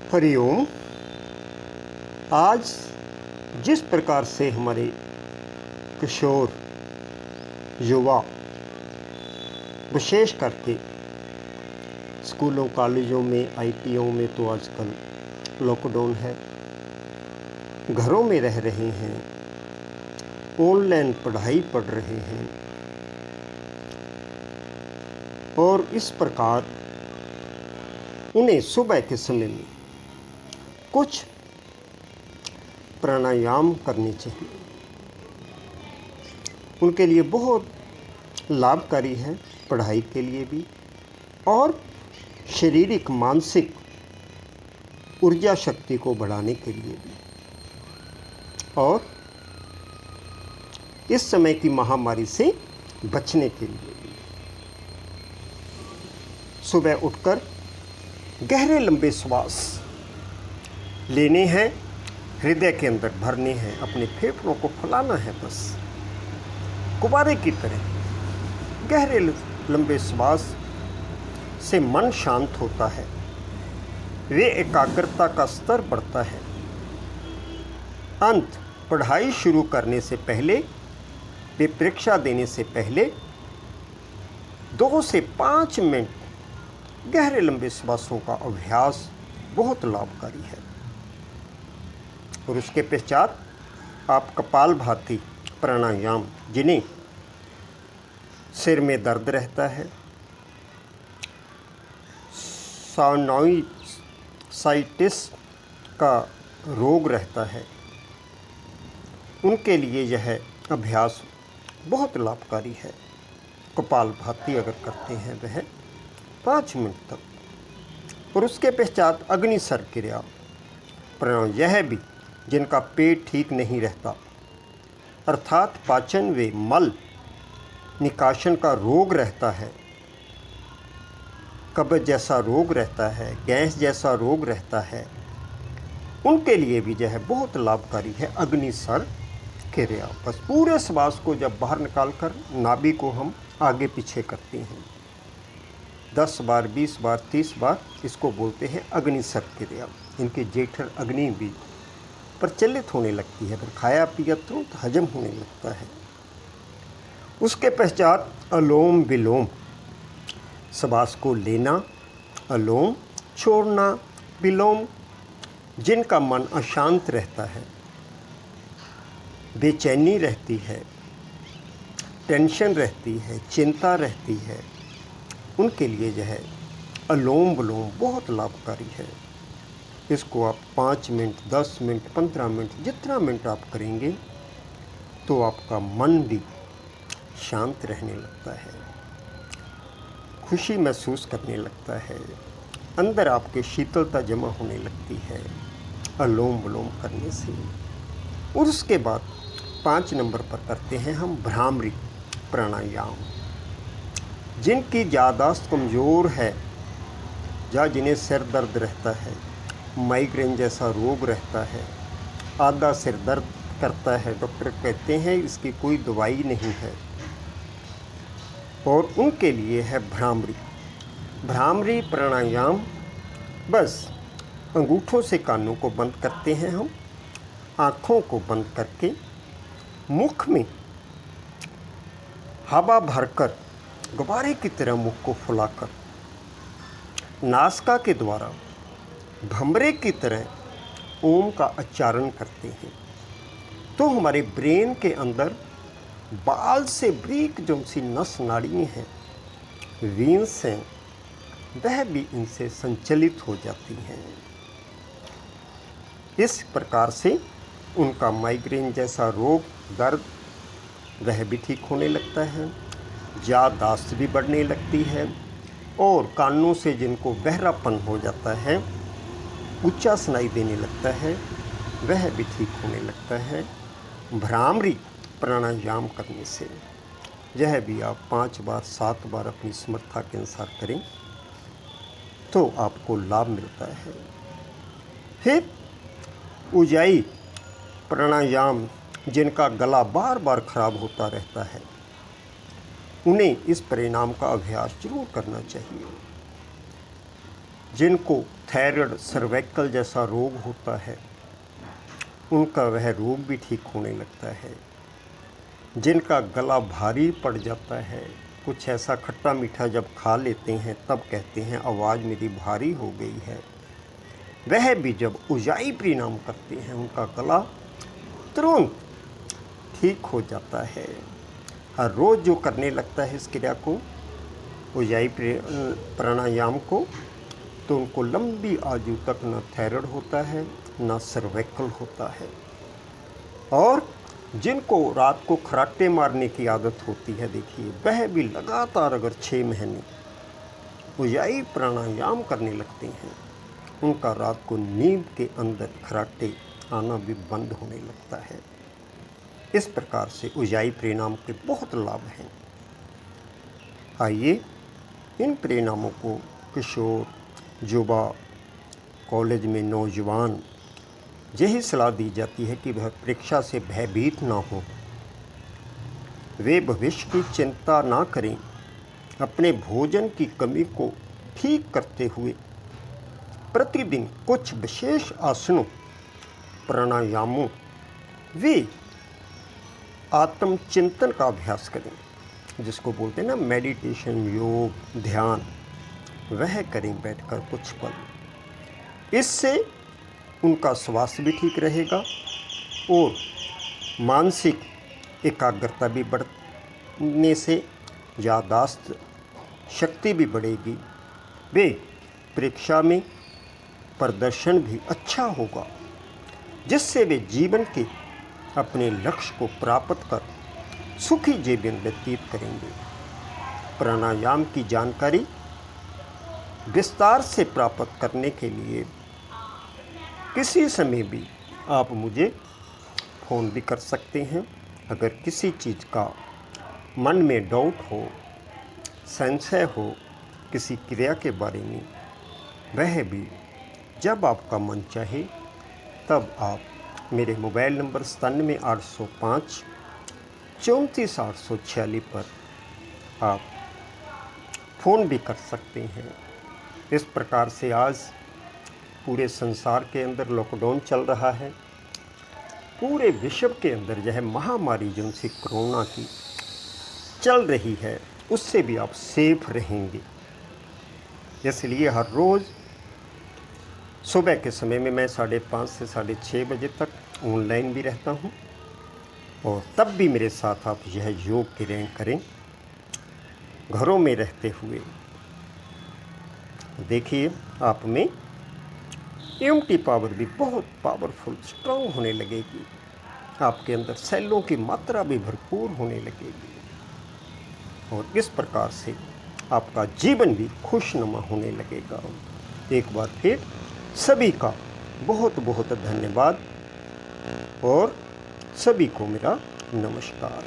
हरिओम। आज जिस प्रकार से हमारे किशोर युवा विशेष करके स्कूलों कॉलेजों में आईटीओ में तो आजकल लॉकडाउन है, घरों में रह रहे हैं, ऑनलाइन पढ़ाई पढ़ रहे हैं और इस प्रकार उन्हें सुबह के समय में कुछ प्राणायाम करने चाहिए। उनके लिए बहुत लाभकारी है, पढ़ाई के लिए भी और शारीरिक मानसिक ऊर्जा शक्ति को बढ़ाने के लिए भी, और इस समय की महामारी से बचने के लिए भी। सुबह उठकर गहरे लंबे श्वास लेने हैं, हृदय के अंदर भरने हैं, अपने फेफड़ों को फैलाना है, बस गुब्बारे की तरह। गहरे लंबे श्वास से मन शांत होता है, वे एकाग्रता का स्तर बढ़ता है। अंत पढ़ाई शुरू करने से पहले, वे परीक्षा देने से पहले 2 से 5 मिनट गहरे लंबे श्वासों का अभ्यास बहुत लाभकारी है। और उसके पश्चात आप कपालभाति प्राणायाम, जिन्हें सिर में दर्द रहता है, साइनोसाइटिस का रोग रहता है, उनके लिए यह अभ्यास बहुत लाभकारी है। कपालभाति अगर करते हैं वह 5 मिनट तक। और उसके पश्चात अग्निसर क्रिया प्राणायाम, यह भी जिनका पेट ठीक नहीं रहता, अर्थात पाचन व मल निकासन का रोग रहता है, कब्ज जैसा रोग रहता है, गैस जैसा रोग रहता है, उनके लिए भी यह बहुत लाभकारी है अग्निसर क्रिया। बस पूरे श्वास को जब बाहर निकाल कर नाभि को हम आगे पीछे करते हैं 10 बार, 20 बार, 30 बार, इसको बोलते हैं अग्निसर क्रिया। इनकी जेठर अग्नि भी प्रचलित होने लगती है, फिर खाया पिया तुरंत हजम होने लगता है। उसके पश्चात अलोम विलोम, श्वास को लेना, अलोम छोड़ना, विलोम, जिनका मन अशांत रहता है, बेचैनी रहती है, टेंशन रहती है, चिंता रहती है, उनके लिए यह अलोम विलोम बहुत लाभकारी है। इसको आप 5 मिनट, 10 मिनट, 15 मिनट, जितना मिनट आप करेंगे तो आपका मन भी शांत रहने लगता है, खुशी महसूस करने लगता है, अंदर आपके शीतलता जमा होने लगती है अलोम विलोम करने से। और उसके बाद 5 नंबर पर करते हैं हम भ्रामरी प्राणायाम। जिनकी याददाश्त कमज़ोर है या जिन्हें सिर दर्द रहता है, माइग्रेन जैसा रोग रहता है, आधा सिर दर्द करता है, डॉक्टर कहते हैं इसकी कोई दवाई नहीं है, और उनके लिए है भ्रामरी प्राणायाम। बस अंगूठों से कानों को बंद करते हैं हम, आँखों को बंद करके मुख में हवा भरकर गुब्बारे की तरह मुख को फुलाकर नासिका के द्वारा भंवरे की तरह ओम का उच्चारण करते हैं, तो हमारे ब्रेन के अंदर बाल से बारीक जो सी नस नाड़ियाँ हैं, वीन्स हैं, वह भी इनसे संचलित हो जाती हैं। इस प्रकार से उनका माइग्रेन जैसा रोग, दर्द, वह भी ठीक होने लगता है, याददाश्त भी बढ़ने लगती है, और कानों से जिनको बहरापन हो जाता है, ऊंचा सुनाई देने लगता है, वह भी ठीक होने लगता है भ्रामरी प्राणायाम करने से। यह भी आप 5 बार, 7 बार अपनी समर्था के अनुसार करें तो आपको लाभ मिलता है। फिर उजाई प्राणायाम, जिनका गला बार बार खराब होता रहता है, उन्हें इस परिणाम का अभ्यास जरूर करना चाहिए। जिनको थायराइड, सर्वाइकल जैसा रोग होता है, उनका वह रोग भी ठीक होने लगता है। जिनका गला भारी पड़ जाता है, कुछ ऐसा खट्टा मीठा जब खा लेते हैं तब कहते हैं आवाज़ मेरी भारी हो गई है, वह भी जब उजाई प्रणाम करते हैं उनका गला तुरंत ठीक हो जाता है। हर रोज़ जो करने लगता है इस क्रिया को, उजाई प्राणायाम को, तो उनको लंबी आयु तक न थायराइड होता है न सर्वाइकल होता है। और जिनको रात को खराटे मारने की आदत होती है, देखिए वह भी लगातार अगर 6 महीने उजाई प्राणायाम करने लगते हैं, उनका रात को नींद के अंदर खराटे आना भी बंद होने लगता है। इस प्रकार से उजाई प्रणाम के बहुत लाभ हैं। आइए इन परिणामों को किशोर, युवा, कॉलेज में नौजवान यही सलाह दी जाती है कि वह परीक्षा से भयभीत ना हो, वे भविष्य की चिंता ना करें, अपने भोजन की कमी को ठीक करते हुए प्रतिदिन कुछ विशेष आसनों, प्राणायामों वे आत्मचिंतन का अभ्यास करें, जिसको बोलते हैं ना मेडिटेशन, योग, ध्यान, वह करें बैठकर कुछ पल। इससे उनका स्वास्थ्य भी ठीक रहेगा और मानसिक एकाग्रता भी बढ़ने से याददाश्त शक्ति भी बढ़ेगी। वे परीक्षा में प्रदर्शन भी अच्छा होगा, जिससे वे जीवन के अपने लक्ष्य को प्राप्त कर सुखी जीवन व्यतीत करेंगे। प्राणायाम की जानकारी विस्तार से प्राप्त करने के लिए किसी समय भी आप मुझे फ़ोन भी कर सकते हैं। अगर किसी चीज़ का मन में डाउट हो, संशय हो किसी क्रिया के बारे में, वह भी जब आपका मन चाहे तब आप मेरे मोबाइल नंबर 97 805 34 846 पर आप फ़ोन भी कर सकते हैं। इस प्रकार से आज पूरे संसार के अंदर लॉकडाउन चल रहा है। पूरे विश्व के अंदर जो है महामारी जो सी कोरोना की चल रही है, उससे भी आप सेफ रहेंगे। इसलिए हर रोज़ सुबह के समय में मैं 5:30 से 6:30 बजे तक ऑनलाइन भी रहता हूँ, और तब भी मेरे साथ आप यह योग क्रियाएं करें घरों में रहते हुए। देखिए आप में इम्यूनिटी पावर भी बहुत पावरफुल, स्ट्रांग होने लगेगी। आपके अंदर सेलों की मात्रा भी भरपूर होने लगेगी, और इस प्रकार से आपका जीवन भी खुशनुमा होने लगेगा। एक बार फिर सभी का बहुत बहुत धन्यवाद और सभी को मेरा नमस्कार।